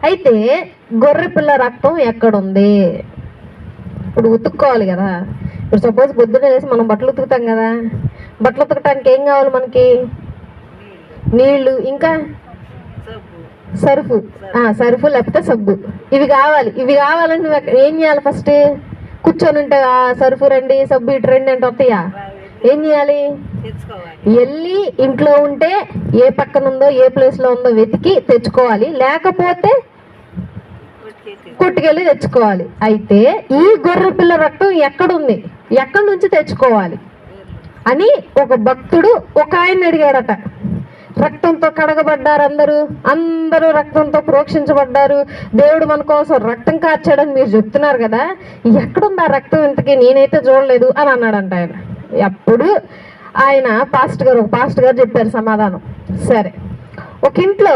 అయితే గొర్రె పిల్ల రక్తం ఎక్కడుంది? ఇప్పుడు ఉతుక్కోవాలి కదా. ఇప్పుడు సపోజ్ పొద్దున్న వేసి మనం బట్టలు ఉతుకుతాం కదా, బట్టలు ఉతకటానికి ఏం కావాలి మనకి? నీళ్లు, ఇంకా సర్ఫు. సర్ఫు లేకపోతే సబ్బు, ఇవి కావాలి. ఇవి కావాలని నువ్వు ఏం చేయాలి? ఫస్ట్ కూర్చొని ఉంటే సర్ఫు రండి, సబ్బు ఇటు రండి అంటే వస్తాయా? ఏం చేయాలి? వెళ్ళి ఇంట్లో ఉంటే ఏ పక్కన ఉందో ఏ ప్లేస్లో ఉందో వెతికి తెచ్చుకోవాలి, లేకపోతే కొట్టుకెళ్ళి తెచ్చుకోవాలి. అయితే ఈ గొర్రె పిల్ల రక్తం ఎక్కడుంది, ఎక్కడి నుంచి తెచ్చుకోవాలి అని ఒక భక్తుడు ఒక ఆయన అడిగాడట. రక్తంతో కడగబడ్డారు అందరూ రక్తంతో ప్రోక్షించబడ్డారు, దేవుడు మన కోసం రక్తం కార్చాడని మీరు చెప్తున్నారు కదా, ఎక్కడుంది ఆ రక్తం? ఇంతకీ నేనైతే చూడలేదు అని అన్నాడంట ఆయన. అప్పుడు ఆయన పాస్టర్ గారు చెప్పారు సమాధానం. సరే, ఒక ఇంట్లో